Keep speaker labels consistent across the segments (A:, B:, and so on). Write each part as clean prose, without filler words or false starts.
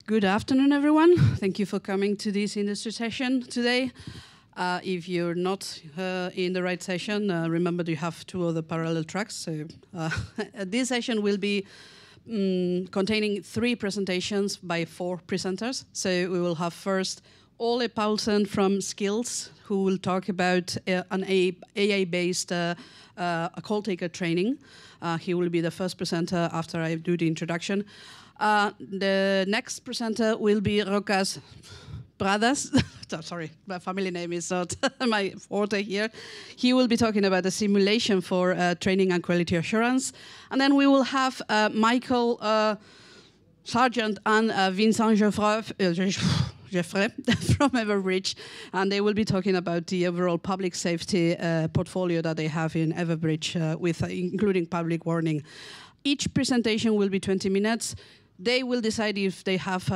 A: Good afternoon, everyone. Thank you for coming to this industry session today. If you're not in the right session, remember you have two other parallel tracks. So this session will be containing 3 presentations by 4 presenters. So we will have first Ole Paulsen from Skills, who will talk about an AI-based call taker training. He will be the first presenter after I do the introduction. The next presenter will be Rokas Bradas. Sorry, my family name is not my forte here. He will be talking about a simulation for training and quality assurance. And then we will have Michael Sargent and Vincent Geoffrey from Everbridge, and they will be talking about the overall public safety portfolio that they have in Everbridge, including public warning. Each presentation will be 20 minutes. They will decide if they have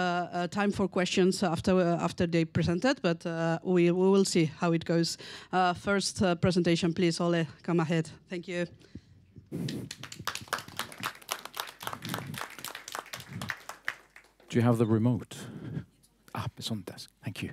A: time for questions after they presented, but we will see how it goes. First presentation, please, Ole, come ahead. Thank you.
B: Do you have the remote? Ah, it's on the desk. Thank you.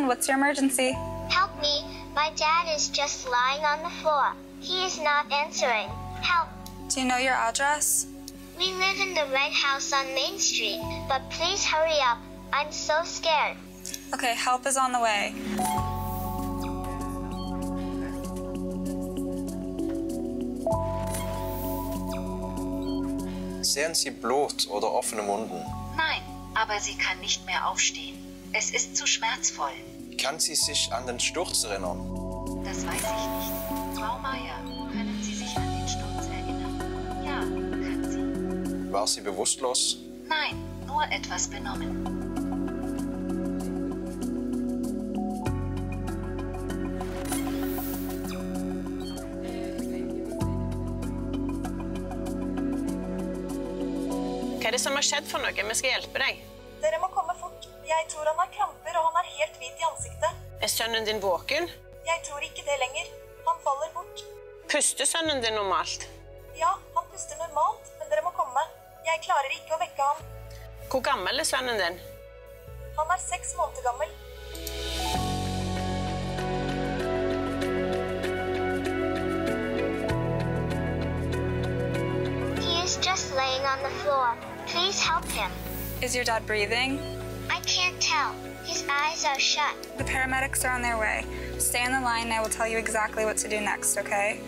C: What's your emergency?
D: Help me. My dad is just lying on the floor. He is not answering. Help.
C: Do you know your address?
D: We live in the red house on Main Street, but please hurry up. I'm so scared.
C: Okay, help is on the way.
E: Sehen Sie Blut oder offene Wunden?
F: Nein, aber sie kann nicht mehr aufstehen. Es ist zu schmerzvoll.
E: Kann sie sich an den Sturz erinnern?
F: Das weiß ich nicht. Frau Meier, können Sie sich an den Sturz erinnern? Ja, kann sie.
E: War sie bewusstlos?
F: Nein, nur etwas benommen.
G: Hva det som har skjedd for noe? Vi skal hjelpe deg.
H: Dere må komme fort. Jeg tror han har kramper, og han helt hvit i ansiktet.
G: Er sønnen din våken?
H: Jeg tror ikke det lenger. Han faller bort.
G: Puster sønnen din normalt?
H: Ja, han puster normalt, men dere må komme. Jeg klarer ikke å vekke ham.
G: Hvor gammel er sønnen din?
H: Han 6 måneder gammel.
D: He is just laying on the floor. Please help him.
C: Is your dad breathing?
D: I can't tell. His eyes are shut.
C: The paramedics are on their way. Stay on the line and I will tell you exactly what to do next, okay?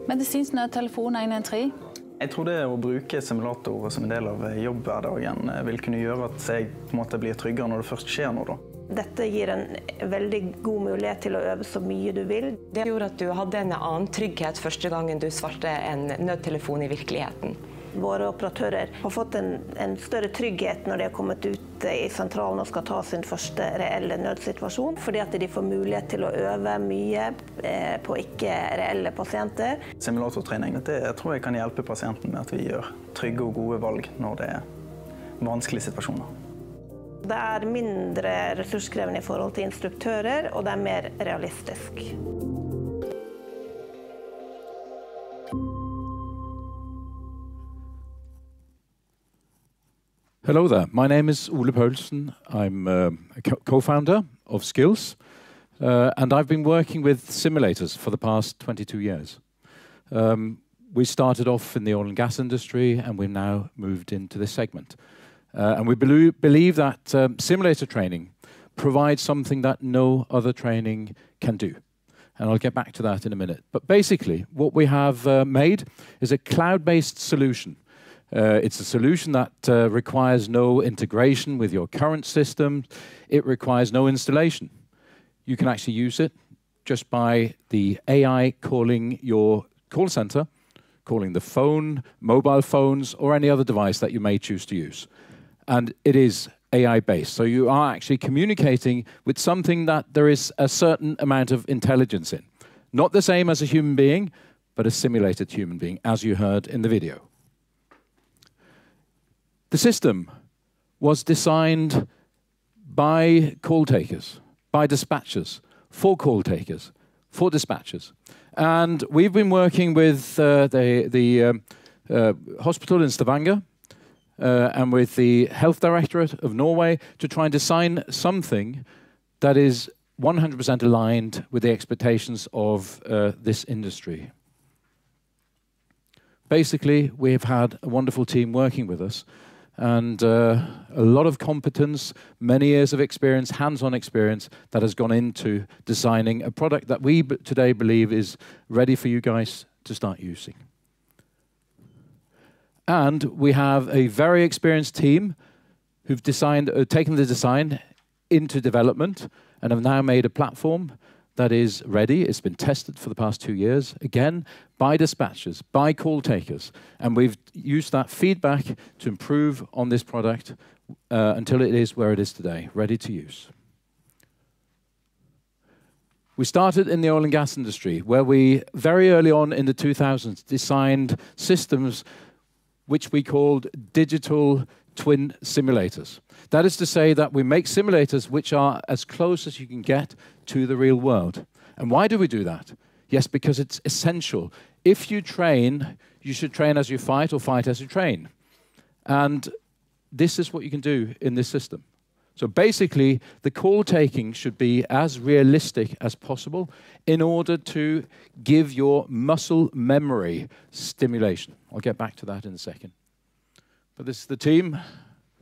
I: Medisinsk nødtelefon 113.
J: Jeg tror det å bruke simulatorer som en del av jobbhverdagen vil kunne gjøre at jeg på en måte blir tryggere når det først skjer noe. Da.
K: Dette gir en veldig god mulighet til å øve så mye du vil.
L: Det gjorde at du hadde en annen trygghet første gangen du svarte en nødtelefon i virkeligheten.
K: Våre operatører har fått en større trygghet når de har kommet ut i sentralen og skal ta sin første reelle nødsituasjon, fordi at de får mulighet til å øve mye på ikke-reelle pasienter.
J: Simulatortrening, det tror jeg kan hjelpe pasienten med at vi gjør trygge og gode valg når det er vanskelige situasjoner.
K: Det er mindre ressurskrevende i forhold til instruktører, og det er mer realistisk.
B: Hello there, my name is Ole Paulsen. I'm a co-founder of Skills, and I've been working with simulators for the past 22 years. We started off in the oil and gas industry, and we've now moved into this segment. And we believe that simulator training provides something that no other training can do. And I'll get back to that in a minute. But basically, what we have made is a cloud-based solution. It's a solution that requires no integration with your current system. It requires no installation. You can actually use it just by the AI calling your call center, calling the phone, mobile phones, or any other device that you may choose to use. And it is AI-based. So you are actually communicating with something that there is a certain amount of intelligence in. Not the same as a human being, but a simulated human being, as you heard in the video. The system was designed by call takers, by dispatchers, for call takers, for dispatchers. And we've been working with the hospital in Stavanger and with the Health Directorate of Norway to try and design something that is 100% aligned with the expectations of this industry. Basically, we have had a wonderful team working with us, and a lot of competence, many years of experience, hands-on experience that has gone into designing a product that we today believe is ready for you guys to start using. And we have a very experienced team who've taken the design into development and have now made a platform that is ready. It's been tested for the past 2 years, again, by dispatchers, by call takers. And we've used that feedback to improve on this product until it is where it is today, ready to use. We started in the oil and gas industry, where we, very early on in the 2000s, designed systems which we called digital twin simulators. That is to say that we make simulators which are as close as you can get to the real world. And why do we do that? Yes, because it's essential. If you train, you should train as you fight or fight as you train. And this is what you can do in this system. So basically, the call taking should be as realistic as possible in order to give your muscle memory stimulation. I'll get back to that in a second. But this is the team,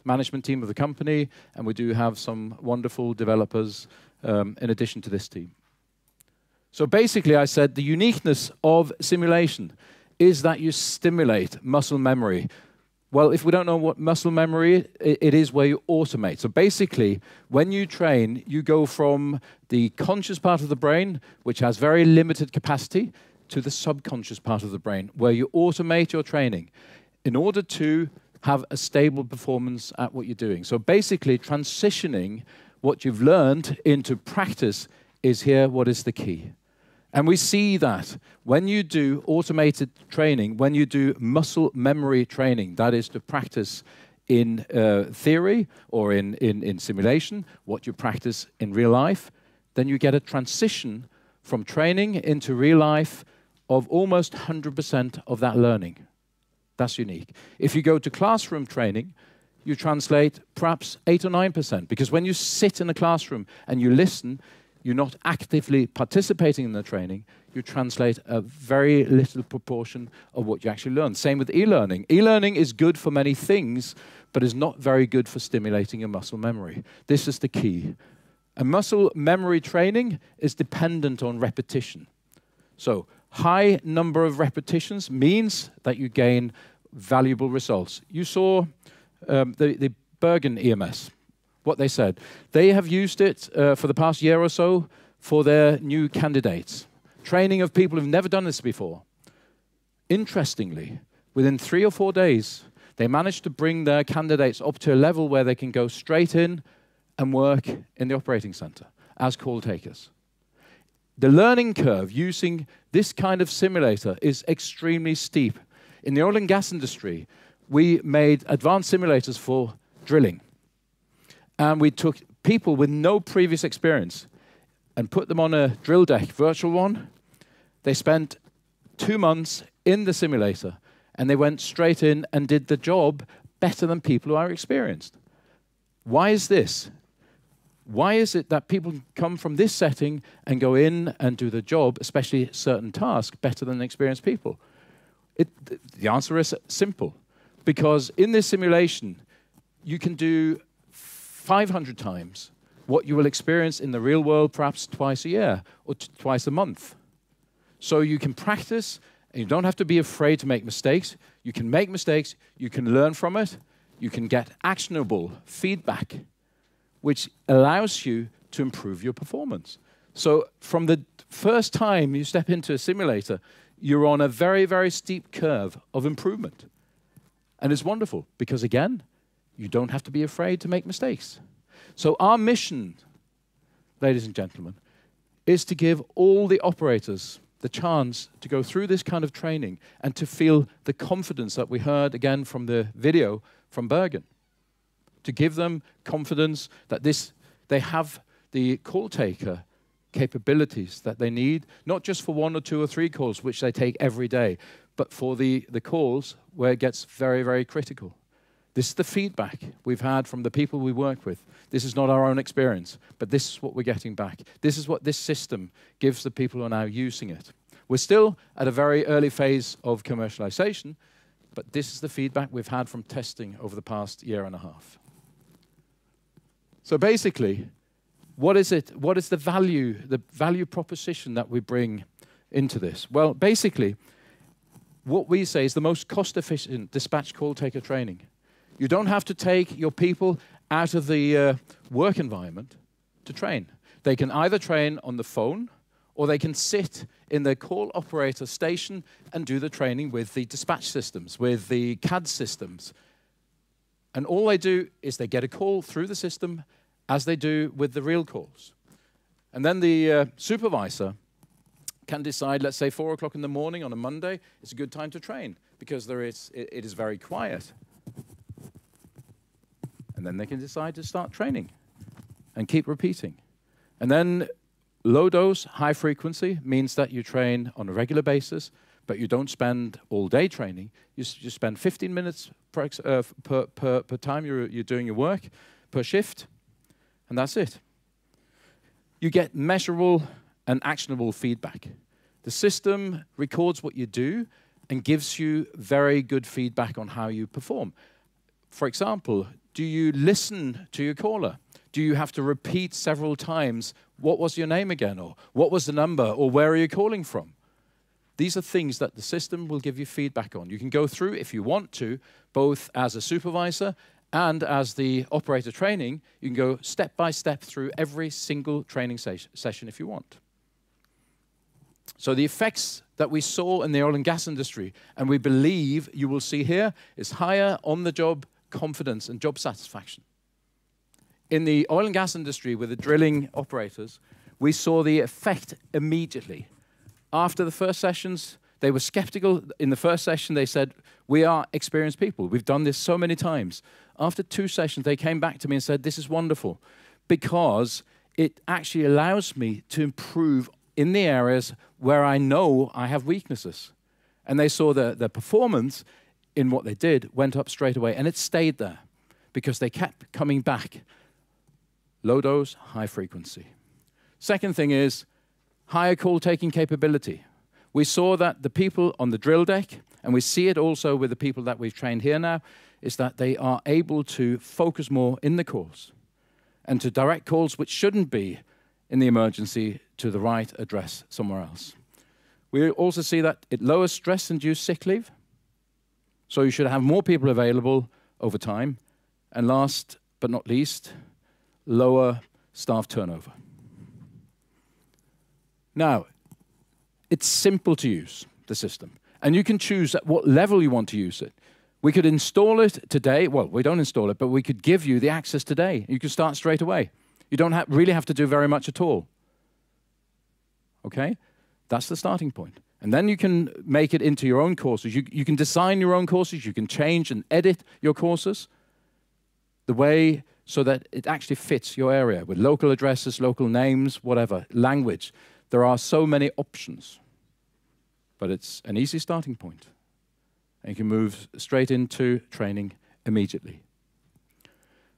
B: management team of the company, and we do have some wonderful developers in addition to this team. So basically, I said the uniqueness of simulation is that you stimulate muscle memory. Well, if we don't know what muscle memory is, it is where you automate. So basically, when you train, you go from the conscious part of the brain, which has very limited capacity, to the subconscious part of the brain, where you automate your training in order to have a stable performance at what you're doing. So basically, transitioning what you've learned into practice is here what is the key. And we see that when you do automated training, when you do muscle memory training, that is to practice in theory or in simulation, what you practice in real life, then you get a transition from training into real life of almost 100% of that learning. That's unique. If you go to classroom training, you translate perhaps 8 or 9%, because when you sit in a classroom and you listen, you're not actively participating in the training, you translate a very little proportion of what you actually learn. Same with e-learning. E-learning is good for many things, but is not very good for stimulating your muscle memory. This is the key. And muscle memory training is dependent on repetition. So high number of repetitions means that you gain valuable results. You saw the Bergen EMS. What they said. They have used it for the past year or so for their new candidates. Training of people who've never done this before. Interestingly, within 3 or 4 days, they managed to bring their candidates up to a level where they can go straight in and work in the operating center as call takers. The learning curve using this kind of simulator is extremely steep. In the oil and gas industry, we made advanced simulators for drilling. And we took people with no previous experience and put them on a drill deck, virtual one. They spent 2 months in the simulator, and they went straight in and did the job better than people who are experienced. Why is this? Why is it that people come from this setting and go in and do the job, especially certain tasks, better than experienced people? The answer is simple. Because in this simulation, you can do 500 times what you will experience in the real world perhaps twice a year or twice a month. So you can practice, and you don't have to be afraid to make mistakes. You can make mistakes, you can learn from it, you can get actionable feedback, which allows you to improve your performance. So from the first time you step into a simulator, you're on a very, very steep curve of improvement. And it's wonderful because, again, you don't have to be afraid to make mistakes. So our mission, ladies and gentlemen, is to give all the operators the chance to go through this kind of training and to feel the confidence that we heard again from the video from Bergen. To give them confidence that they have the call taker capabilities that they need, not just for 1 or 2 or 3 calls, which they take every day, but for the calls where it gets very, very critical. This is the feedback we've had from the people we work with. This is not our own experience, but this is what we're getting back. This is what this system gives the people who are now using it. We're still at a very early phase of commercialization, but this is the feedback we've had from testing over the past year and a half. So basically, what is it? What is the value proposition that we bring into this? Well, basically, what we say is the most cost-efficient dispatch call taker training. You don't have to take your people out of the work environment to train. They can either train on the phone or they can sit in the call operator station and do the training with the dispatch systems, with the CAD systems. And all they do is they get a call through the system as they do with the real calls. And then the supervisor can decide, let's say 4 o'clock in the morning on a Monday, it's a good time to train because it is very quiet. And then they can decide to start training and keep repeating. And then low dose, high frequency means that you train on a regular basis, but you don't spend all day training. You spend 15 minutes per time you're doing your work, per shift, and that's it. You get measurable and actionable feedback. The system records what you do and gives you very good feedback on how you perform. For example, do you listen to your caller? Do you have to repeat several times, what was your name again? Or what was the number? Or where are you calling from? These are things that the system will give you feedback on. You can go through, if you want to, both as a supervisor and as the operator training, you can go step by step through every single training session if you want. So the effects that we saw in the oil and gas industry, and we believe you will see here, is higher on-the-job confidence and job satisfaction. In the oil and gas industry with the drilling operators, we saw the effect immediately. After the first sessions, they were skeptical. In the first session, they said, we are experienced people. We've done this so many times. After 2 sessions, they came back to me and said, this is wonderful because it actually allows me to improve in the areas where I know I have weaknesses. And they saw the performance in what they did went up straight away, and it stayed there because they kept coming back. Low dose, high frequency. Second thing is higher call-taking capability. We saw that the people on the drill deck, and we see it also with the people that we've trained here now, is that they are able to focus more in the calls and to direct calls which shouldn't be in the emergency to the right address somewhere else. We also see that it lowers stress-induced sick leave. So you should have more people available over time. And last but not least, lower staff turnover. Now, it's simple to use, the system. And you can choose at what level you want to use it. We could install it today. Well, we don't install it, but we could give you the access today. You can start straight away. You don't really have to do very much at all. Okay? That's the starting point. And then you can make it into your own courses. You can design your own courses. You can change and edit your courses the way so that it actually fits your area with local addresses, local names, whatever, language. There are so many options. But it's an easy starting point. And you can move straight into training immediately.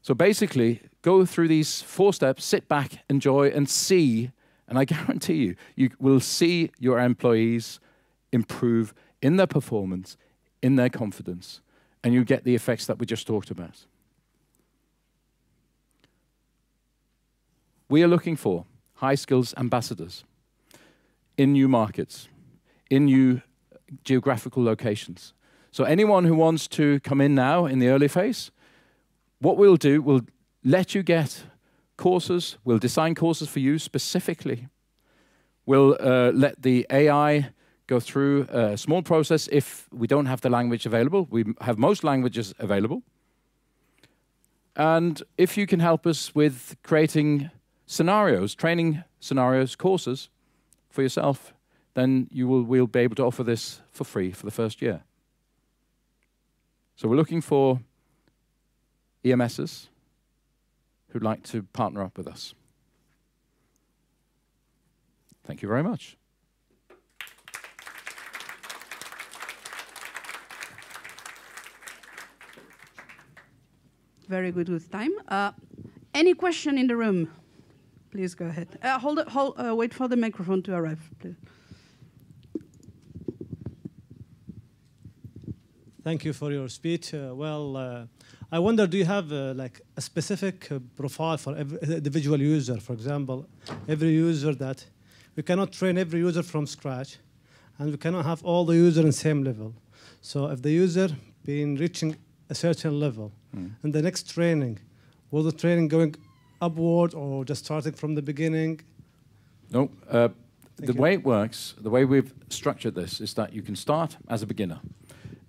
B: So basically, go through these 4 steps, sit back, enjoy, and see. And I guarantee you, you will see your employees improve in their performance, in their confidence, and you get the effects that we just talked about. we are looking for high skills ambassadors in new markets, in new geographical locations. So anyone who wants to come in now in the early phase, what we'll do, we'll let you get courses, we'll design courses for you specifically. We'll let the AI go through a small process if we don't have the language available. We have most languages available. And if you can help us with creating scenarios, training scenarios, courses for yourself, then we'll be able to offer this for free for the first year. So we're looking for EMSs who'd like to partner up with us. Thank you very much.
A: Very good with time. Any question in the room? Please go ahead. Wait for the microphone to arrive, please.
M: Thank you for your speech. I wonder, do you have like a specific profile for every individual user? For example, every user that we cannot train every user from scratch, and we cannot have all the users in the same level. So if the user been reaching a certain level, and the next training, will the training going upward or just starting from the beginning?
B: No. The way it works, the way we've structured this is that you can start as a beginner.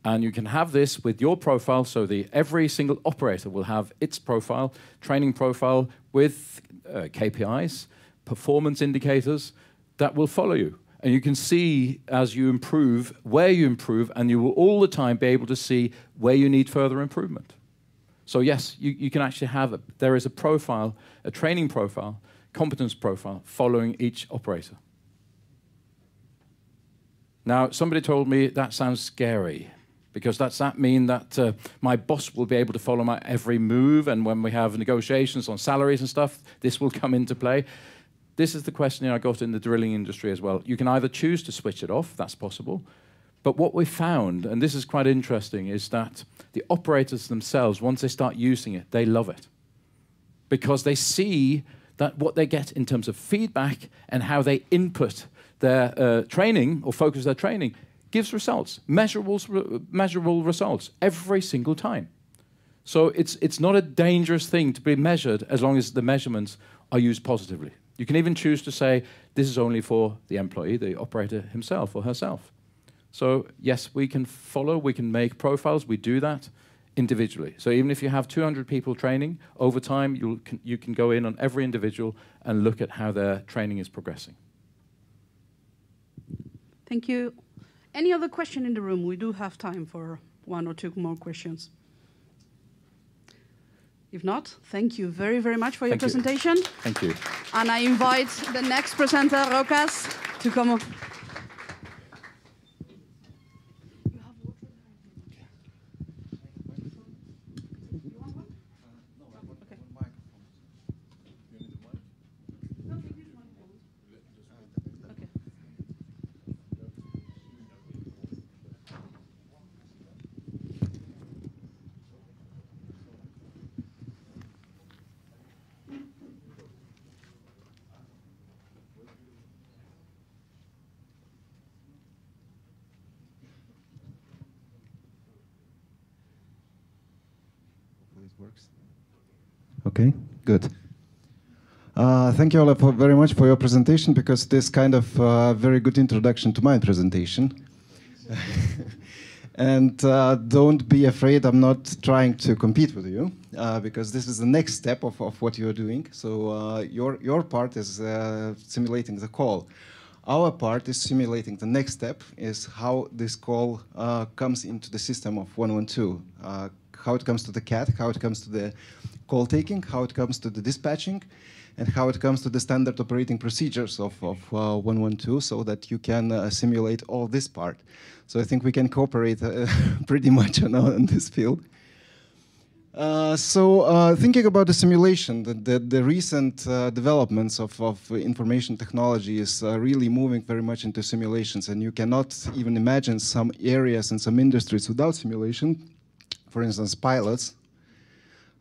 B: And you can have this with your profile, so every single operator will have its profile, training profile with KPIs, performance indicators that will follow you. And you can see as you improve, where you improve, and you will all the time be able to see where you need further improvement. So yes, you can actually have, there is a profile, a training profile, competence profile following each operator. Now, somebody told me that sounds scary, because does that mean that my boss will be able to follow my every move, and when we have negotiations on salaries and stuff, this will come into play? This is the question I got in the drilling industry as well. You can either choose to switch it off, that's possible, but what we found, and this is quite interesting, is that the operators themselves, once they start using it, they love it, because they see that what they get in terms of feedback and how they input their training or focus their training gives results, measurable results every single time. So it's not a dangerous thing to be measured as long as the measurements are used positively. You can even choose to say, this is only for the employee, the operator himself or herself. So yes, we can follow, we can make profiles, we do that individually. So even if you have 200 people training, over time you can go in on every individual and look at how their training is progressing.
A: Thank you. Any other question in the room? We do have time for one or two more questions. If not, thank you very, very much for your presentation.
B: Thank you.
A: And I invite the next presenter, Rokas, to come up.
N: Works. Okay, good. Thank you all very much for your presentation, because this kind of very good introduction to my presentation. And don't be afraid, I'm not trying to compete with you, because this is the next step of what you're doing. So your part is simulating the call. Our part is simulating the next step, is how this call comes into the system of 112. How it comes to the CAT, how it comes to the call taking, how it comes to the dispatching, and how it comes to the standard operating procedures of 112, so that you can simulate all this part. So I think we can cooperate pretty much on this field. Thinking about the simulation, the recent developments of information technology is really moving very much into simulations, and you cannot even imagine some areas and some industries without simulation. For instance, pilots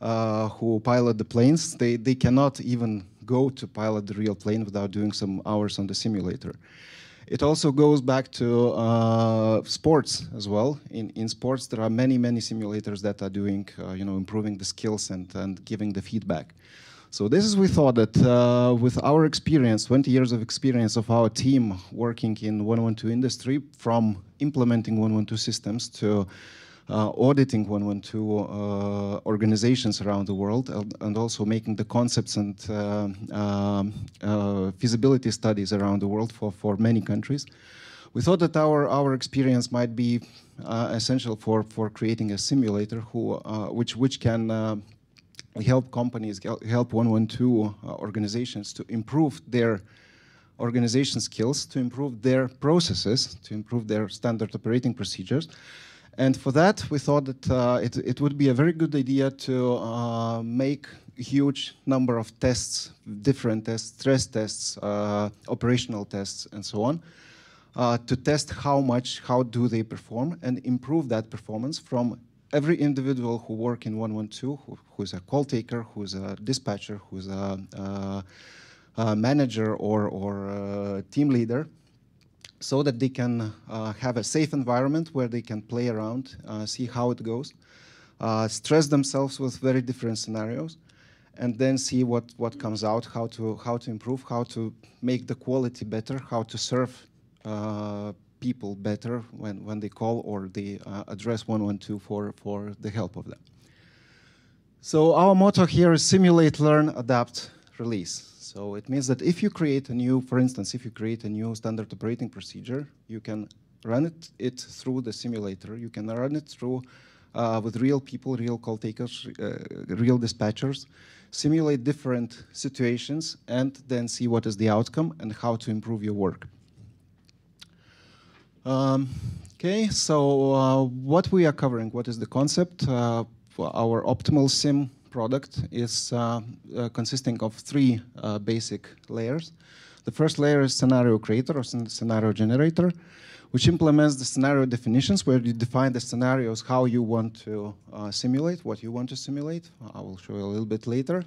N: who pilot the planes, they cannot even go to pilot the real plane without doing some hours on the simulator. It also goes back to sports as well. In sports, there are many simulators that are doing, improving the skills and giving the feedback. So this is, we thought that with our experience, 20 years of experience of our team working in 112 industry, from implementing 112 systems to auditing 112 organizations around the world, and also making the concepts and feasibility studies around the world for many countries. We thought that our experience might be essential for creating a simulator which can help companies, help 112 organizations to improve their organization skills, to improve their processes, to improve their standard operating procedures. And for that, we thought that it would be a very good idea to make a huge number of tests, different tests, stress tests, operational tests, and so on, to test how do they perform and improve that performance from every individual who work in 112, who's a call taker, who's a dispatcher, who's a manager or team leader, so that they can have a safe environment where they can play around, see how it goes, stress themselves with very different scenarios, and then see what comes out, how to improve, how to make the quality better, how to serve people better when they call or they address 112 for the help of them. So our motto here is simulate, learn, adapt, release. So it means that if you create a new, for instance, if you create a new standard operating procedure, you can run it through the simulator. You can run it through with real people, real call takers, real dispatchers, simulate different situations, and then see what is the outcome and how to improve your work. Okay, so what we are covering, what is the concept? Our optimal sim product is consisting of three basic layers. The first layer is scenario creator or scenario generator, which implements the scenario definitions where you define the scenarios, how you want to simulate, what you want to simulate. I will show you a little bit later.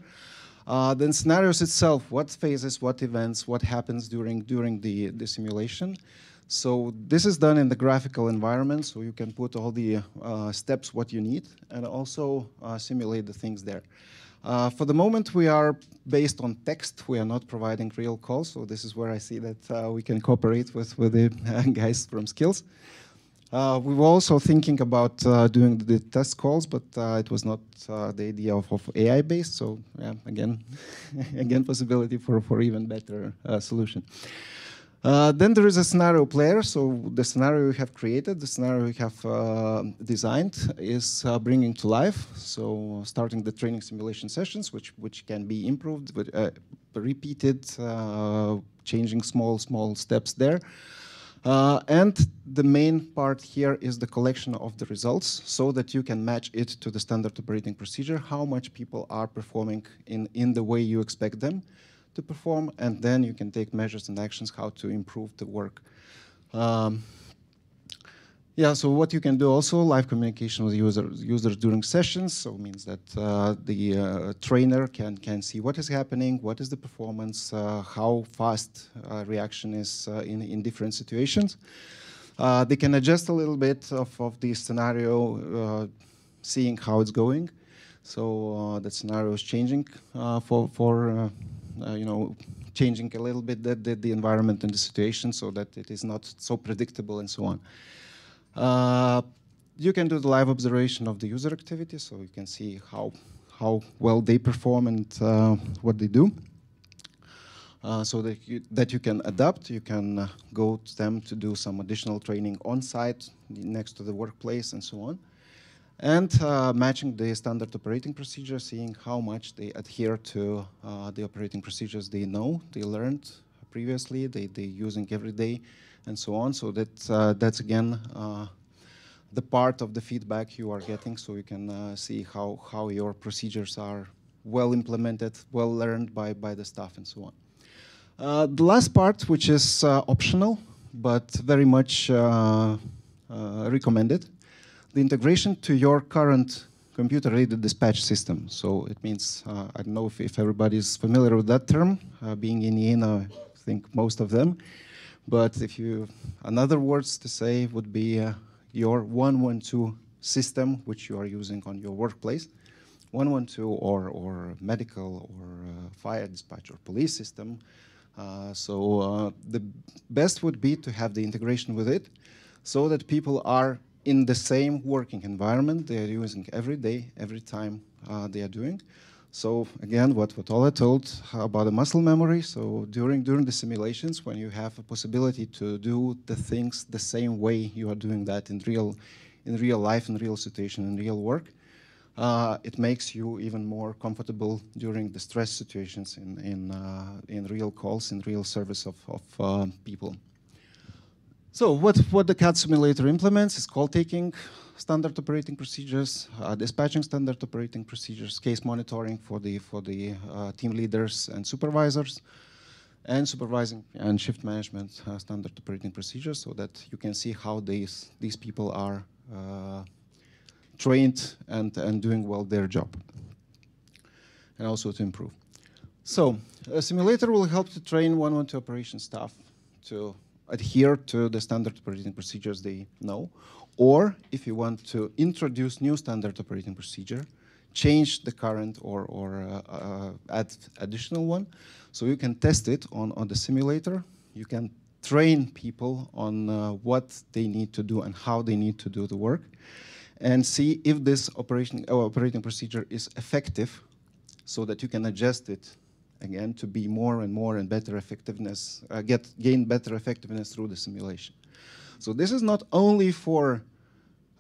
N: Then scenarios itself, what phases, what events, what happens during the simulation. So this is done in the graphical environment, so you can put all the steps what you need and also simulate the things there. For the moment, we are based on text. We are not providing real calls, so this is where I see that we can cooperate with the guys from Skills. We were also thinking about doing the test calls, but it was not the idea of AI-based, so yeah, again, possibility for even better solution. Then there is a scenario player, so the scenario we have created, the scenario we have designed is bringing to life, so starting the training simulation sessions, which can be improved, repeated, changing small steps there. And the main part here is the collection of the results so that you can match it to the standard operating procedure, how much people are performing in the way you expect them to perform, and then you can take measures and actions how to improve the work. Yeah, so what you can do also, live communication with users during sessions, so it means that the trainer can see what is happening, what is the performance, how fast reaction is in different situations. They can adjust a little bit of the scenario, seeing how it's going. So the scenario is changing changing a little bit the environment and the situation so that it is not so predictable and so on. You can do the live observation of the user activity, so you can see how well they perform and what they do. So that you can adapt, you can go to them to do some additional training on site, next to the workplace, and so on. And matching the standard operating procedure, seeing how much they adhere to the operating procedures they know, they learned previously, they're using every day, and so on. So that's again the part of the feedback you are getting, so you can see how your procedures are well implemented, well learned by the staff, and so on. The last part, which is optional, but very much recommended, the integration to your current computer-aided dispatch system. So it means, I don't know if everybody's familiar with that term, being in Jena, I think most of them. But if you, another words to say would be your 112 system, which you are using on your workplace. 112 or medical or fire dispatch or police system. So the best would be to have the integration with it so that people are in the same working environment they are using every day, every time they are doing. So again, what Ola told about the muscle memory, so during the simulations, when you have a possibility to do the things the same way you are doing that in real life, in real situation, in real work, it makes you even more comfortable during the stress situations in real calls, in real service of people. So what the CAD simulator implements is call taking standard operating procedures, dispatching standard operating procedures, case monitoring for the team leaders and supervisors, and supervising and shift management standard operating procedures, so that you can see how these people are trained and doing well their job, and also to improve. So a simulator will help to train 112 operation staff to adhere to the standard operating procedures they know, or if you want to introduce new standard operating procedure, change the current or add additional one. So you can test it on the simulator. You can train people on what they need to do and how they need to do the work, and see if this operating procedure is effective, so that you can adjust it again to be more and more and better effectiveness, gain better effectiveness through the simulation. So this is not only for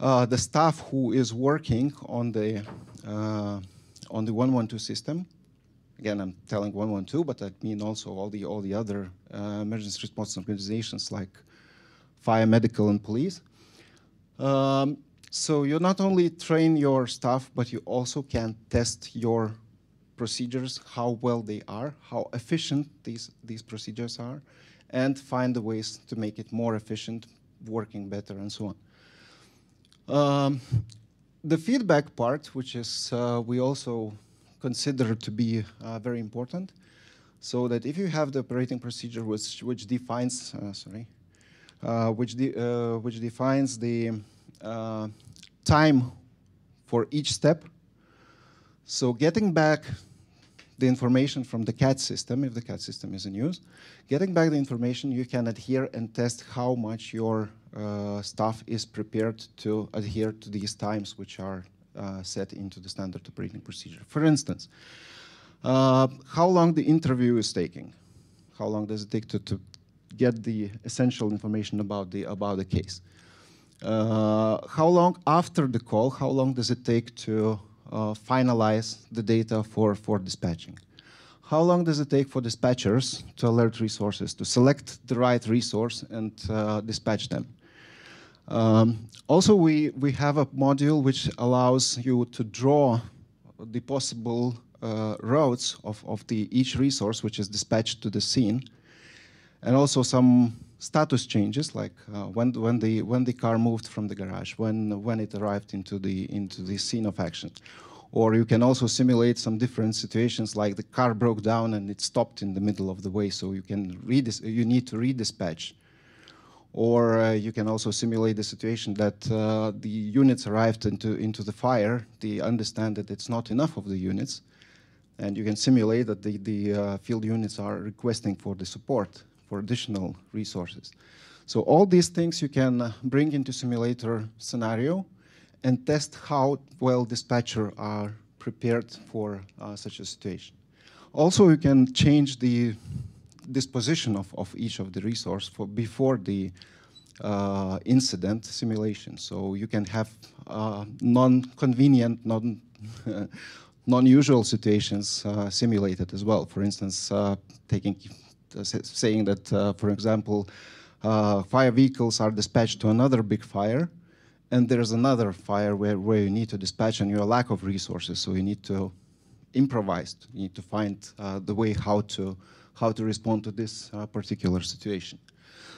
N: the staff who is working on the 112 system. Again, I'm telling 112, but I mean also all the other emergency response organizations like fire, medical, and police. So you not only train your staff, but you also can test your procedures, how well they are, how efficient these procedures are, and find the ways to make it more efficient, working better, and so on. The feedback part, which is we also consider to be very important, so that if you have the operating procedure which defines the time for each step, so getting back the information from the CAD system, if the CAD system is in use, getting back the information, you can adhere and test how much your staff is prepared to adhere to these times which are set into the standard operating procedure. For instance, how long the interview is taking, how long does it take to get the essential information about the case, how long after the call, how long does it take to finalize the data for dispatching? How long does it take for dispatchers to alert resources, to select the right resource and dispatch them? Also, we have a module which allows you to draw the possible routes of each resource which is dispatched to the scene, and also some status changes, like when the car moved from the garage, when it arrived into the scene of action. Or you can also simulate some different situations, like the car broke down and it stopped in the middle of the way, so you need to redispatch. Or you can also simulate the situation that the units arrived into the fire. They understand that it's not enough of the units, and you can simulate that the field units are requesting for the support, for additional resources. So all these things you can bring into simulator scenario and test how well dispatcher are prepared for such a situation. Also, you can change the disposition of each of the resource before the incident simulation. So you can have non-convenient, non-usual situations simulated as well. For instance, saying that, for example, fire vehicles are dispatched to another big fire, and there's another fire where you need to dispatch and you have a lack of resources, so you need to improvise. You need to find the way how to respond to this particular situation.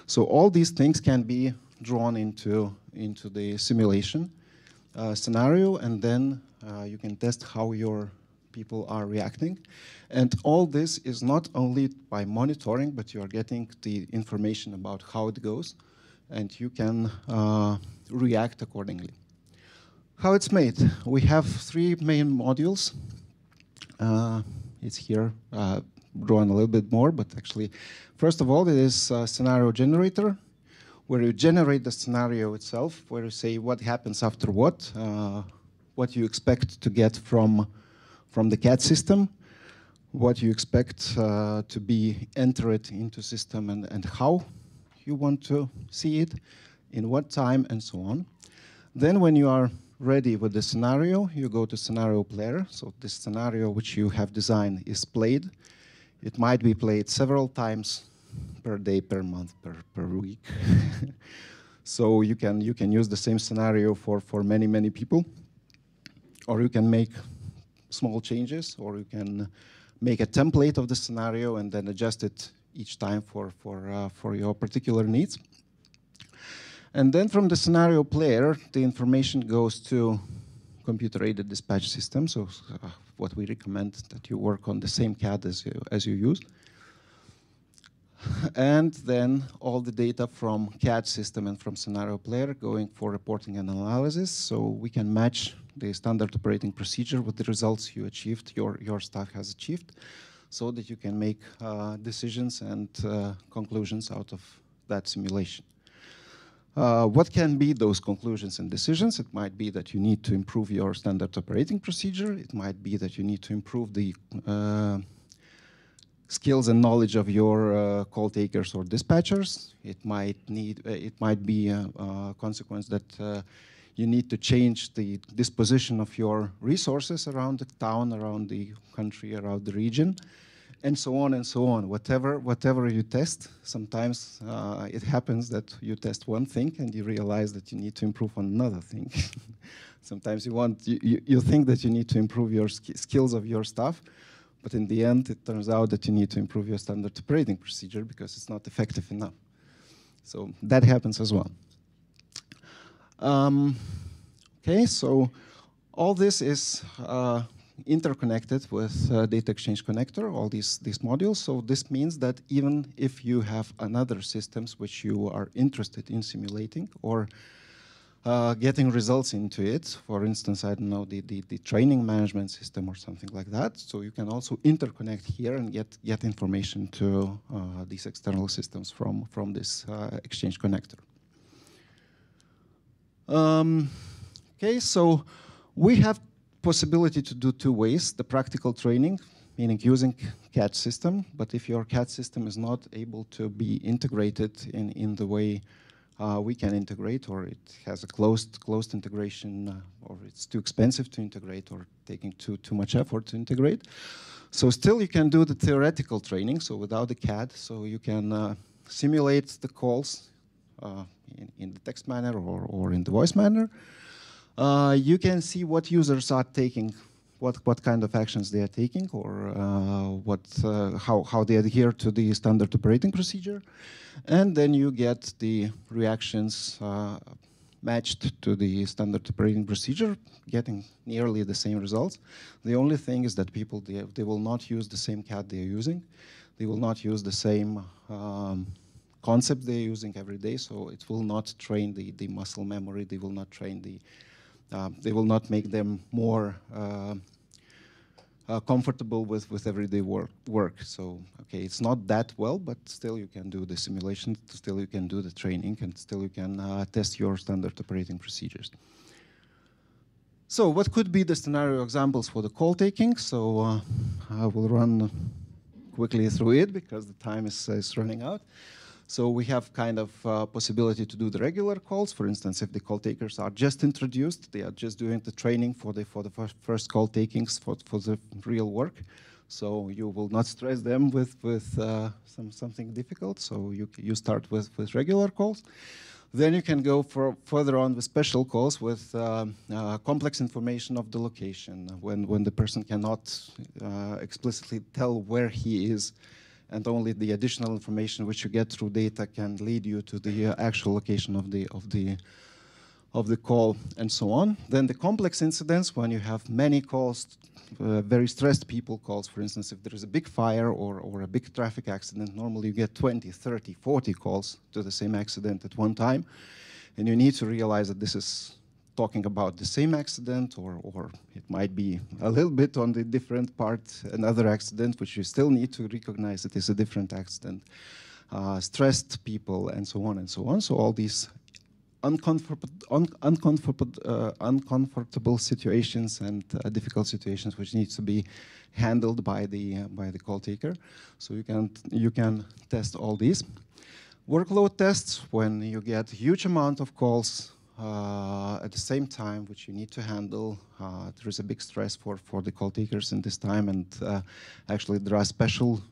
N: So all these things can be drawn into the simulation, scenario, and then you can test how your people are reacting. And all this is not only by monitoring, but you are getting the information about how it goes, and you can react accordingly. How it's made? We have 3 main modules. It's here drawn a little bit more, but actually, first of all, it is a scenario generator, where you generate the scenario itself, where you say what happens after what you expect to get from the CAD system, what you expect to be entered into system, and how you want to see it, in what time, and so on. Then when you are ready with the scenario, you go to scenario player. So this scenario which you have designed is played. It might be played several times per day, per month, per week. So you can use the same scenario for many people, or you can make small changes, or you can make a template of the scenario and then adjust it each time for your particular needs. And then from the scenario player, the information goes to computer-aided dispatch system. So what we recommend that you work on the same CAD as you use. And then all the data from CAD system and from scenario player going for reporting and analysis. So we can match the standard operating procedure with the results you achieved, your staff has achieved, so that you can make decisions and conclusions out of that simulation. What can be those conclusions and decisions? It might be that you need to improve your standard operating procedure. It might be that you need to improve the skills and knowledge of your call takers or dispatchers. It might be a consequence that you need to change the disposition of your resources around the town, around the country, around the region, and so on and so on. Whatever you test, sometimes it happens that you test one thing and you realize that you need to improve on another thing. Sometimes you think that you need to improve your skills of your staff, but in the end, it turns out that you need to improve your standard operating procedure because it's not effective enough. So that happens as well. Okay, so all this is interconnected with Data Exchange Connector, all these modules. So this means that even if you have another systems which you are interested in simulating or getting results into it, for instance, I don't know, the training management system or something like that, so you can also interconnect here and get information to these external systems from this Exchange Connector. Okay, so we have possibility to do 2 ways. The practical training, meaning using CAD system, but if your CAD system is not able to be integrated in the way we can integrate, or it has a closed integration, or it's too expensive to integrate, or taking too much effort to integrate. So still you can do the theoretical training, so without the CAD, so you can simulate the calls in the text manner or in the voice manner. You can see what users are taking, what kind of actions they are taking, or how they adhere to the standard operating procedure. And then you get the reactions matched to the standard operating procedure, getting nearly the same results. The only thing is that people, they will not use the same CAD they are using. They will not use the same concept they're using every day, so it will not train the muscle memory. They will not train they will not make them more comfortable with everyday work. So, okay, it's not that well, but still you can do the simulation, still you can do the training, and still you can test your standard operating procedures. So what could be the scenario examples for the call taking? So I will run quickly through it because the time is running out. So we have kind of possibility to do the regular calls. For instance, if the call takers are just introduced, they are just doing the training for the first call takings for the real work. So you will not stress them with something difficult. So you start with regular calls. Then you can go further on with special calls with complex information of the location when the person cannot explicitly tell where he is, and only the additional information which you get through data can lead you to the actual location of of the call, and so on. Then the complex incidents, when you have many calls, very stressed people calls, for instance, if there is a big fire or a big traffic accident, normally you get 20, 30, 40 calls to the same accident at one time. And you need to realize that this is talking about the same accident, or it might be a little bit on the different part, another accident, which you still need to recognize it is a different accident. Stressed people, and so on and so on. So all these uncomfortable situations and difficult situations which need to be handled by the call taker. So you can test all these. Workload tests, when you get huge amount of calls at the same time, which you need to handle. There is a big stress for the call takers in this time, and actually there are special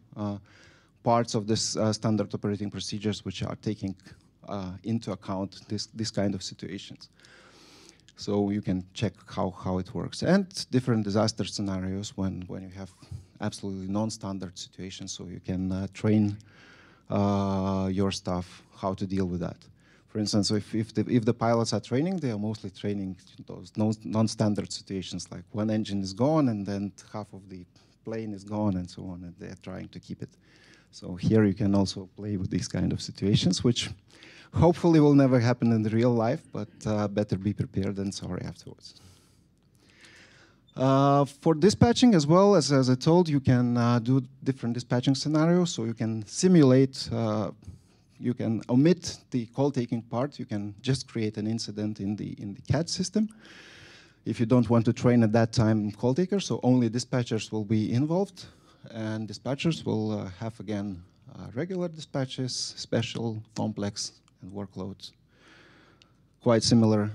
N: parts of this standard operating procedures which are taking into account this kind of situations. So you can check how it works. And different disaster scenarios when you have absolutely non-standard situations, so you can train your staff how to deal with that. For instance, if the pilots are training, they are mostly training those non-standard situations, like one engine is gone and then half of the plane is gone and so on, and they're trying to keep it. So here you can also play with these kind of situations, which hopefully will never happen in the real life, but better be prepared than sorry afterwards. For dispatching as well, as I told, you can do different dispatching scenarios. So you can simulate, you can omit the call-taking part. You can just create an incident in the CAD system. If you don't want to train at that time call takers, so only dispatchers will be involved, and dispatchers will have again regular dispatches, special, complex, and workloads. Quite similar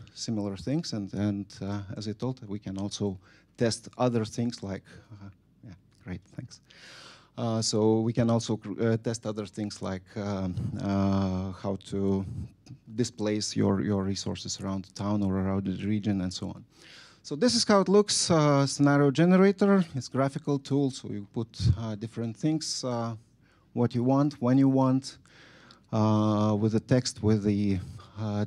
N: things, and as I told, we can also test other things like, yeah, great, thanks. So we can also test other things like how to displace your resources around the town or around the region and so on. So this is how it looks. Scenario generator, it's graphical tool, so you put different things, what you want, when you want, with the text, with the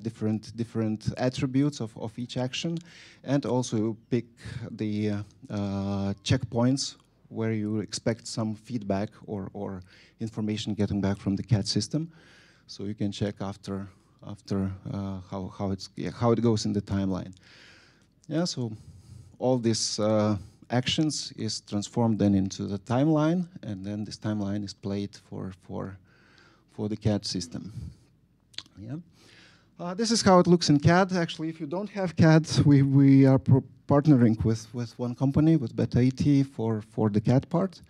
N: different attributes of each action, and also you pick the checkpoints where you expect some feedback or information getting back from the CAD system. So you can check after how it goes in the timeline. Yeah, so all these actions is transformed then into the timeline, and then this timeline is played for the CAD system. Yeah. This is how it looks in CAD. Actually, if you don't have CAD, we are partnering with one company, with BetaIT, for the CAD part.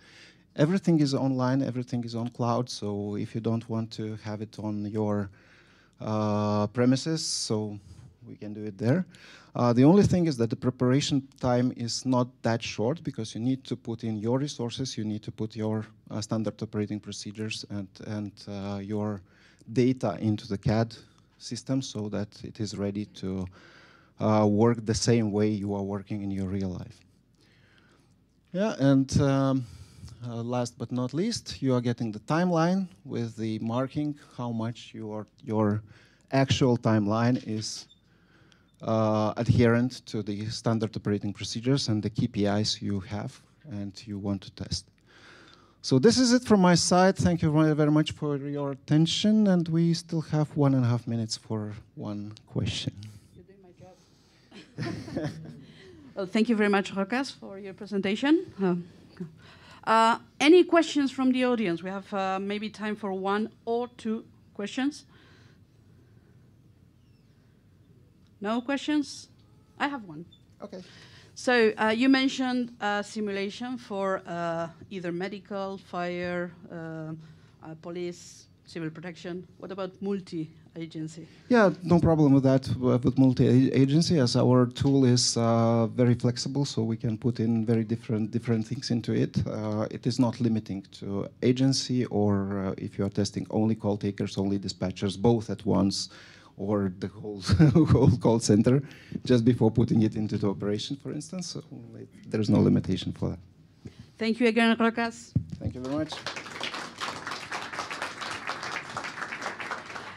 N: Everything is online, everything is on cloud, so if you don't want to have it on your premises, so we can do it there. The only thing is that the preparation time is not that short, because you need to put in your resources, you need to put your standard operating procedures and your data into the CAD system so that it is ready to work the same way you are working in your real life. Yeah, and last but not least, you are getting the timeline with the marking how much your actual timeline is adherent to the standard operating procedures and the KPIs you have and you want to test. So this is it from my side. Thank you very much for your attention, and we still have 1.5 minutes for one question.
A: You're doing my job. Well, thank you very much, Rokas, for your presentation. Any questions from the audience? We have maybe time for 1 or 2 questions. No questions? I have one.
N: Okay.
A: So you mentioned simulation for either medical, fire, police, civil protection. What about multi-agency?
N: Yeah, no problem with that, with multi-agency, as our tool is very flexible, so we can put in very different things into it. It is not limiting to agency, or if you are testing only call takers, only dispatchers, both at once, or the whole call center, just before putting it into the operation, for instance. So there's no limitation for that.
A: Thank you again, Rokas.
N: Thank you very much.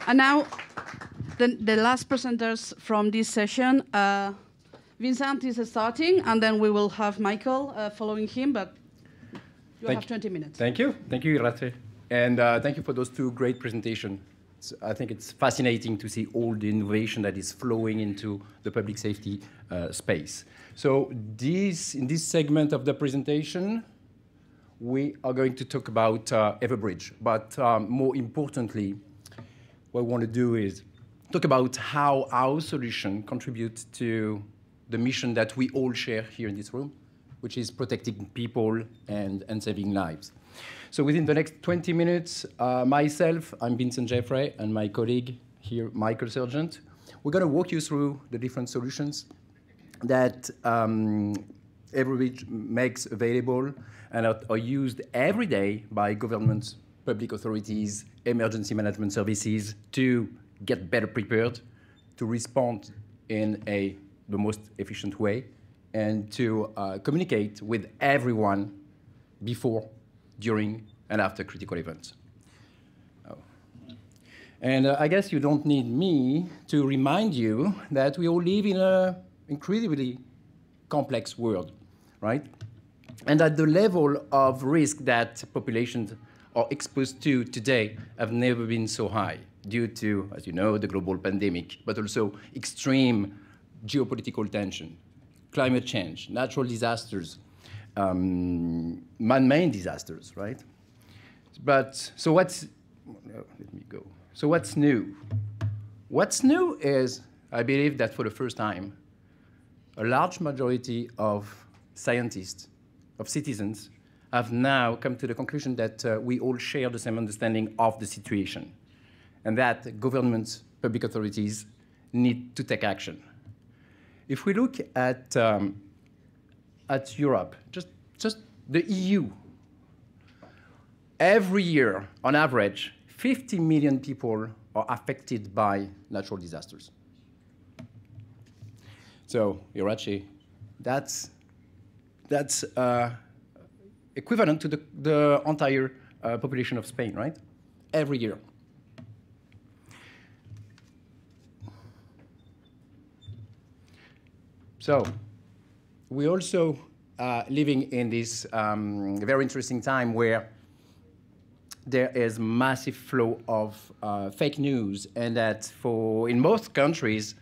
A: And now Then the last presenters from this session, Vincent is starting, and then we will have Michael following him, but you have 20 minutes.
O: Thank you, Irache. And thank you for those two great presentations. I think it's fascinating to see all the innovation that is flowing into the public safety space. So in this segment of the presentation, we are going to talk about Everbridge. But more importantly, what we want to do is talk about how our solution contributes to the mission that we all share here in this room, which is protecting people and saving lives. So within the next 20 minutes, myself, I'm Vincent Jeffrey, and my colleague here, Michael Sergeant, we're going to walk you through the different solutions that Everbridge makes available and are used every day by governments, public authorities, emergency management services to get better prepared, to respond in the most efficient way, and to communicate with everyone before, during, and after critical events. And I guess you don't need me to remind you that we all live in an incredibly complex world, right? And that the level of risk that populations are exposed to today have never been so high due to, as you know, the global pandemic, but also extreme geopolitical tension, climate change, natural disasters, man-made disasters, right? But so what's, let me go. So what's new? What's new is, I believe that for the first time, a large majority of scientists, of citizens, have now come to the conclusion that we all share the same understanding of the situation, and that governments, public authorities need to take action. If we look at Europe, just the EU, every year, on average, 50 million people are affected by natural disasters. So, Irache, that's equivalent to the entire population of Spain, right? Every year. So, we also living in this very interesting time where there is massive flow of fake news, and that in most countries,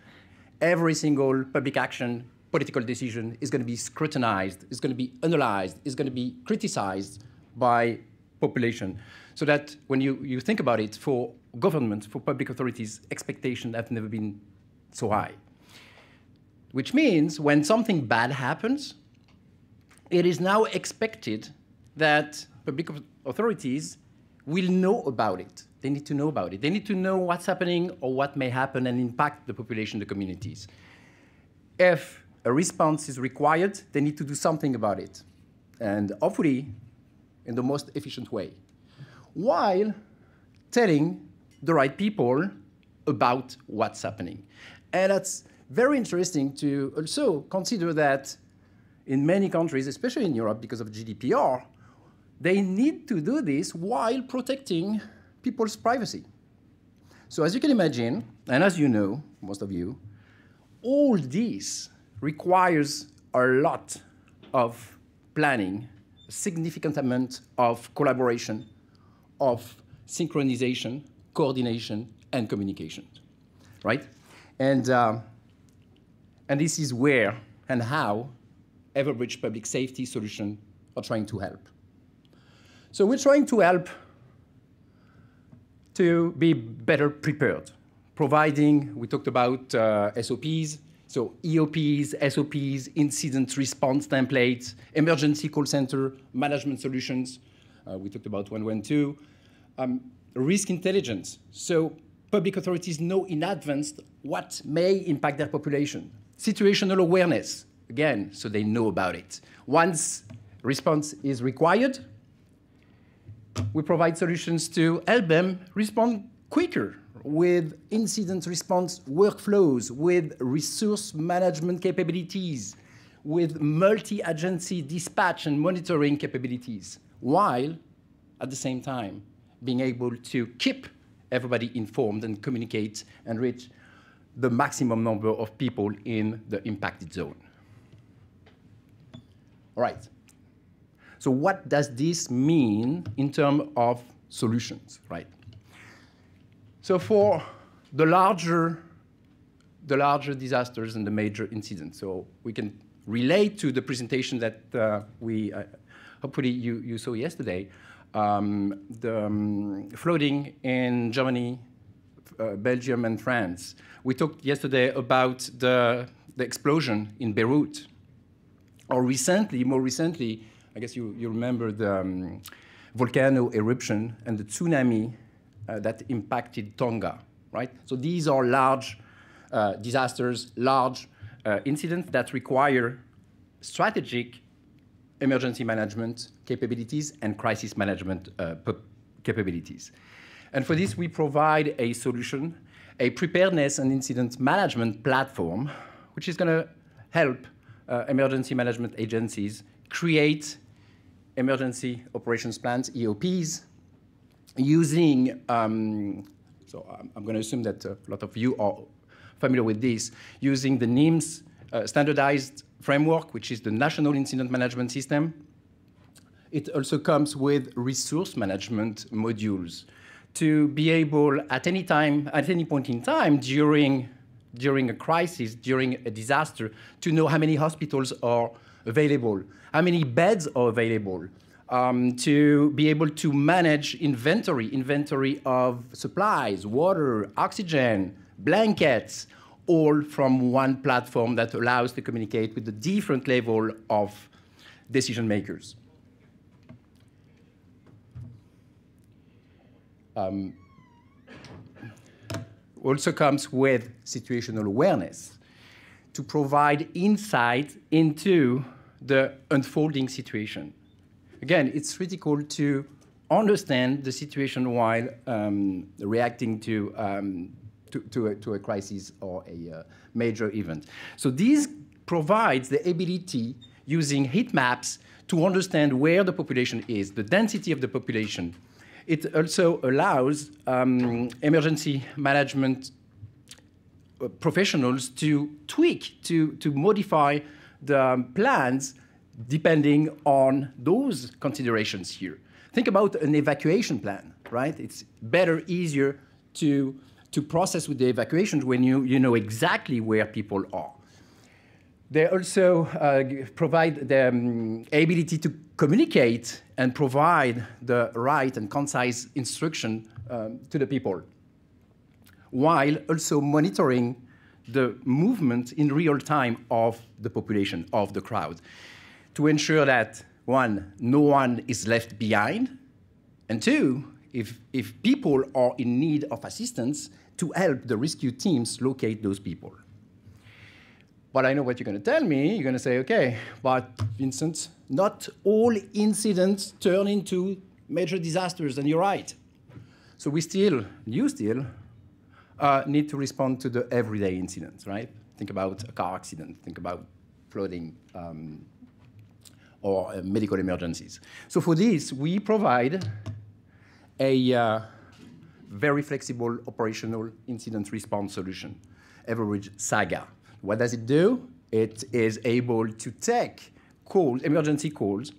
O: every single public action, political decision is going to be scrutinized, is going to be analyzed, is going to be criticized by population. So that when you think about it, for governments, for public authorities, expectations have never been so high. Which means when something bad happens, it is now expected that public authorities will know about it. They need to know about it. They need to know what's happening or what may happen and impact the population, the communities. If a response is required, they need to do something about it, and hopefully in the most efficient way, while telling the right people about what's happening. And that's very interesting to also consider that in many countries, especially in Europe because of GDPR, they need to do this while protecting people's privacy. So as you can imagine, and as you know, most of you, all this requires a lot of planning, a significant amount of collaboration, of synchronization, coordination, and communication, right? And this is where and how Everbridge Public Safety Solutions are trying to help. So we're trying to help to be better prepared, providing, we talked about SOPs, so EOPs, SOPs, incident response templates, emergency call center, management solutions. We talked about 112. Risk intelligence, so public authorities know in advance what may impact their population. Situational awareness, again, so they know about it. Once response is required, we provide solutions to help them respond quicker with incident response workflows, with resource management capabilities, with multi-agency dispatch and monitoring capabilities, while at the same time being able to keep everybody informed and communicate and reach the maximum number of people in the impacted zone. All right. So what does this mean in terms of solutions, right? So for the larger disasters and the major incidents, so we can relate to the presentation that hopefully you saw yesterday, the flooding in Germany, Belgium, and France. We talked yesterday about the explosion in Beirut. Or more recently, I guess you remember the volcano eruption and the tsunami that impacted Tonga, right? So these are large disasters, large incidents that require strategic emergency management capabilities and crisis management capabilities. And for this, we provide a solution, a preparedness and incident management platform, which is going to help emergency management agencies create emergency operations plans, EOPs, using, so I'm going to assume that a lot of you are familiar with this, using the NIMS standardized framework, which is the National Incident Management System. It also comes with resource management modules to be able, at any time, at any point in time during a crisis, during a disaster, to know how many hospitals are available, how many beds are available, to be able to manage inventory of supplies, water, oxygen, blankets, all from one platform that allows to communicate with the different level of decision makers. Also comes with situational awareness to provide insight into the unfolding situation. Again, it's critical to understand the situation while reacting to a crisis or a major event. So this provides the ability, using heat maps, to understand where the population is, the density of the population. It also allows emergency management professionals to tweak, to modify the plans depending on those considerations here. Think about an evacuation plan, right? It's better, easier to process with the evacuations when you know exactly where people are. They also provide the ability to communicate and provide the right and concise instruction to the people, while also monitoring the movement in real time of the population, of the crowd, to ensure that, one, no one is left behind, and two, if people are in need of assistance, to help the rescue teams locate those people. But I know what you're going to tell me. You're going to say, okay, but Vincent, not all incidents turn into major disasters, and you're right. So you still need to respond to the everyday incidents, right? Think about a car accident, think about flooding, or medical emergencies. So for this, we provide a very flexible operational incident response solution, Everbridge Saga. What does it do? It is able to take calls, emergency calls,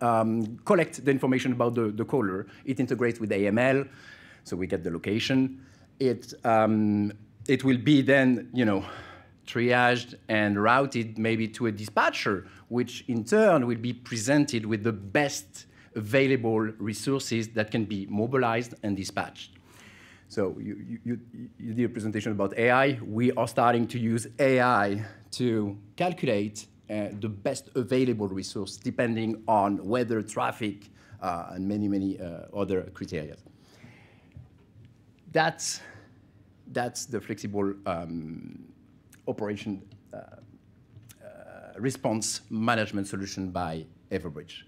O: collect the information about the caller. It integrates with AML, so we get the location. It will be then, triaged and routed maybe to a dispatcher, which in turn will be presented with the best available resources that can be mobilized and dispatched. So you did a presentation about AI. We are starting to use AI to calculate the best available resource depending on weather, traffic, and many other criteria. That's the flexible operation response management solution by Everbridge.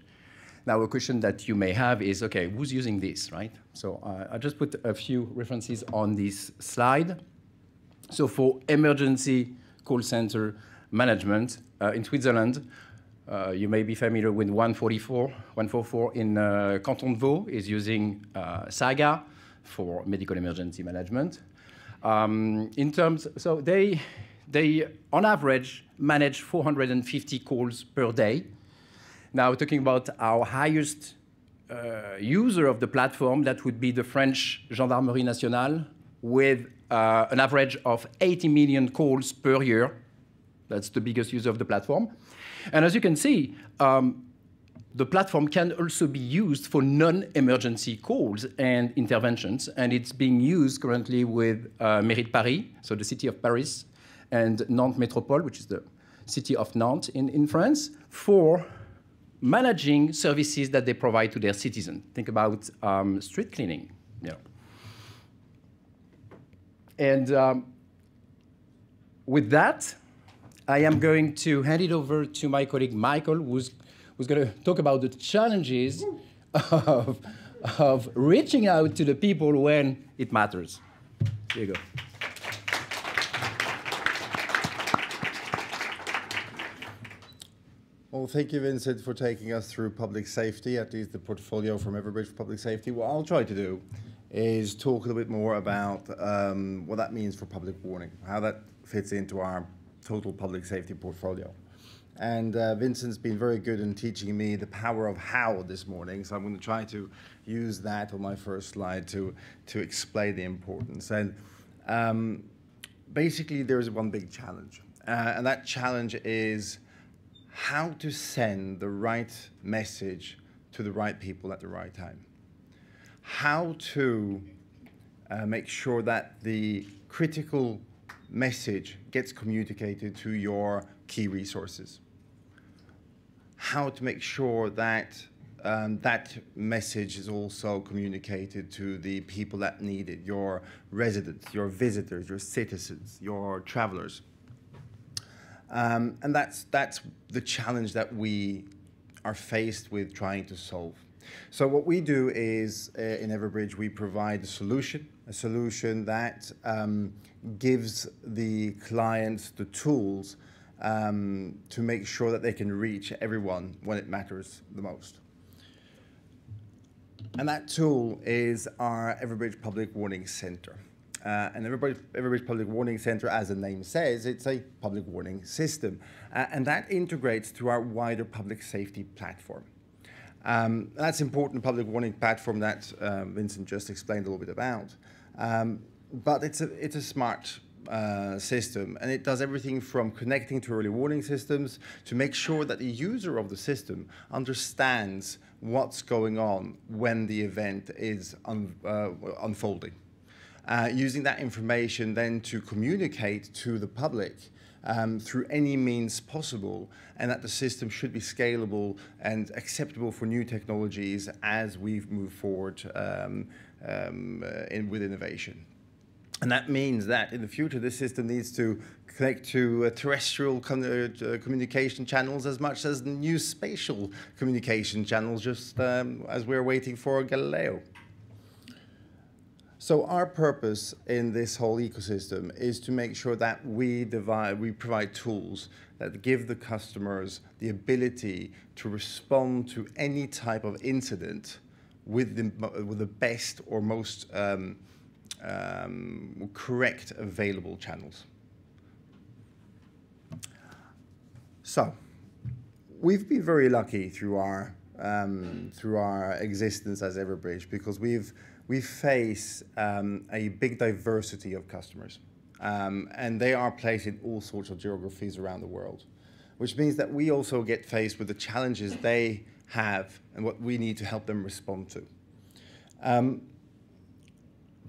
O: Now, a question that you may have is, okay, who's using this, right? So I just put a few references on this slide. So for emergency call center management in Switzerland, you may be familiar with 144 in Canton de Vaud is using Saga for medical emergency management. In terms, so they on average manage 450 calls per day. Now talking about our highest user of the platform, that would be the French Gendarmerie Nationale, with an average of 80 million calls per year. That's the biggest user of the platform. And as you can see, the platform can also be used for non-emergency calls and interventions, and it's being used currently with Mairie de Paris, so the city of Paris, and Nantes Métropole, which is the city of Nantes in France, for managing services that they provide to their citizens. Think about street cleaning. Yeah. And with that, I am going to hand it over to my colleague Michael, who's going to talk about the challenges of reaching out to the people when it matters. Here you go.
P: Well, thank you, Vincent, for taking us through public safety, at least the portfolio from Everbridge for public safety. What I'll try to do is talk a little bit more about what that means for public warning, how that fits into our total public safety portfolio. And Vincent's been very good in teaching me the power of how this morning, so I'm going to try to use that on my first slide to explain the importance. And basically, there's one big challenge, and that challenge is how to send the right message to the right people at the right time. How to make sure that the critical message gets communicated to your key resources. How to make sure that that message is also communicated to the people that need it, your residents, your visitors, your citizens, your travelers. And that's the challenge that we are faced with trying to solve. So what we do is, in Everbridge, we provide a solution that gives the clients the tools to make sure that they can reach everyone when it matters the most. And that tool is our Everbridge Public Warning Center. And Everbridge Public Warning Center, as the name says, it's a public warning system. And that integrates to our wider public safety platform. That's important public warning platform that Vincent just explained a little bit about. But it's a smart system, and it does everything from connecting to early warning systems to make sure that the user of the system understands what's going on when the event is unfolding. Using that information then to communicate to the public through any means possible, and that the system should be scalable and acceptable for new technologies as we move forward with innovation. And that means that in the future, this system needs to connect to terrestrial communication channels as much as new spatial communication channels, just as we're waiting for Galileo. So our purpose in this whole ecosystem is to make sure that we provide tools that give the customers the ability to respond to any type of incident with the best or most correct available channels. So we've been very lucky through our existence as Everbridge, because we face a big diversity of customers, and they are placed in all sorts of geographies around the world, which means that we also get faced with the challenges they have and what we need to help them respond to.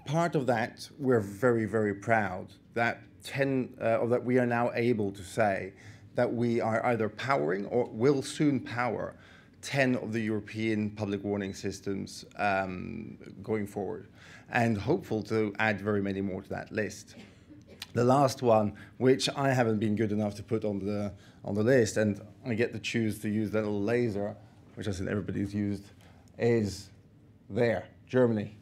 P: Part of that, we're very, very proud that that we are now able to say that we are either powering or will soon power 10 of the European public warning systems going forward, and hopeful to add very many more to that list. The last one, which I haven't been good enough to put on the list, and I get to choose to use that little laser, which I think everybody's used, is there, Germany.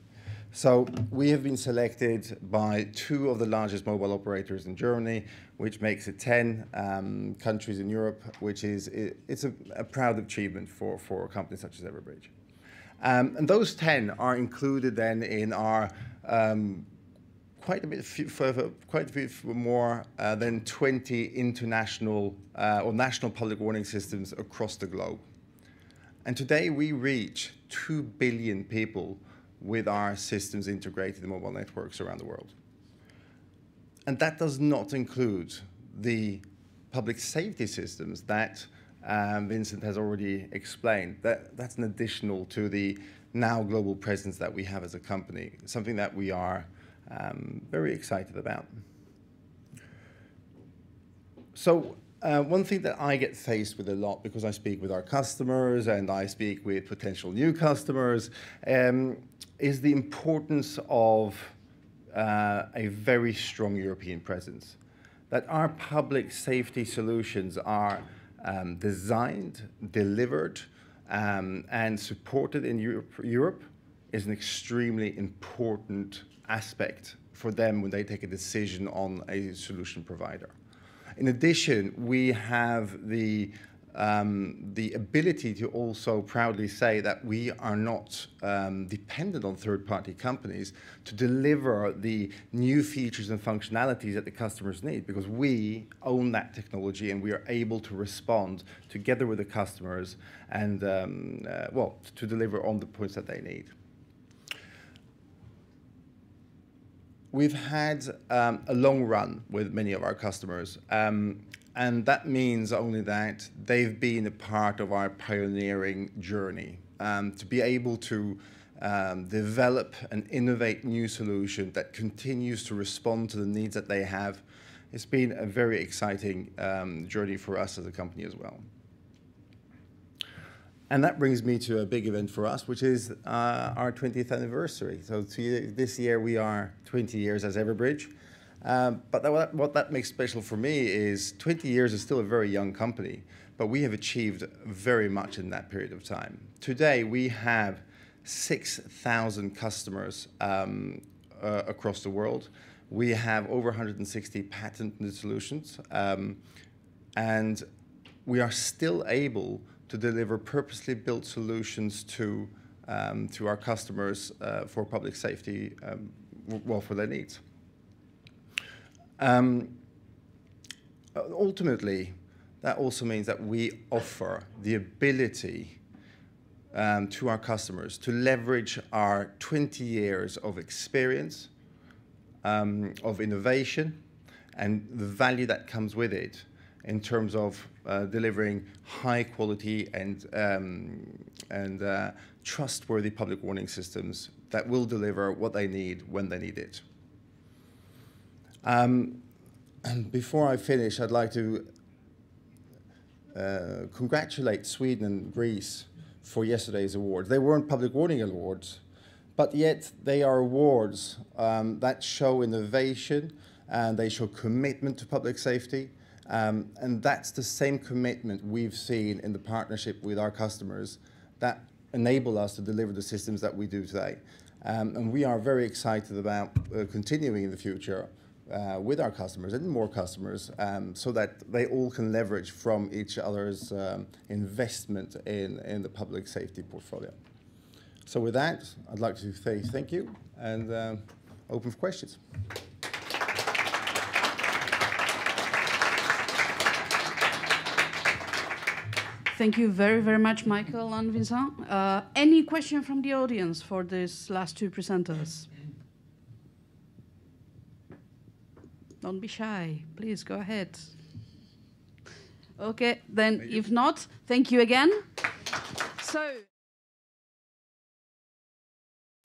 P: So we have been selected by 2 of the largest mobile operators in Germany, which makes it 10 countries in Europe, which is it's a proud achievement for a company such as Everbridge. And those 10 are included then in our quite a bit more than 20 international or national public warning systems across the globe. And today we reach 2 billion people with our systems integrated in mobile networks around the world. And that does not include the public safety systems that Vincent has already explained. That's an additional to the now global presence that we have as a company, something that we are very excited about. So one thing that I get faced with a lot, because I speak with our customers and I speak with potential new customers, is the importance of a very strong European presence. That our public safety solutions are designed, delivered, and supported in Europe is an extremely important aspect for them when they take a decision on a solution provider. In addition, we have the ability to also proudly say that we are not dependent on third-party companies to deliver the new features and functionalities that the customers need, because we own that technology and we are able to respond together with the customers and, well, to deliver on the points that they need. We've had a long run with many of our customers. And that means only that they've been a part of our pioneering journey. To be able to develop and innovate new solutions that continues to respond to the needs that they have, it's been a very exciting journey for us as a company as well. And that brings me to a big event for us, which is our 20th anniversary. So this year we are 20 years as Everbridge. But what that makes special for me is 20 years is still a very young company, but we have achieved very much in that period of time. Today, we have 6,000 customers across the world. We have over 160 patented solutions, and we are still able to deliver purposely built solutions to our customers for public safety, well, for their needs. Ultimately, that also means that we offer the ability to our customers to leverage our 20 years of experience, of innovation, and the value that comes with it in terms of delivering high quality and trustworthy public warning systems that will deliver what they need when they need it. And before I finish, I'd like to congratulate Sweden and Greece for yesterday's awards. They weren't public warning awards, but yet they are awards that show innovation and they show commitment to public safety. And that's the same commitment we've seen in the partnership with our customers that enable us to deliver the systems that we do today. And we are very excited about continuing in the future with our customers and more customers so that they all can leverage from each other's investment in the public safety portfolio. So with that, I'd like to say thank you and open for questions.
A: Thank you very, very much, Michael and Vincent. Any question from the audience for these last two presenters? Don't be shy. Please go ahead. Okay, then if not, thank you again. So.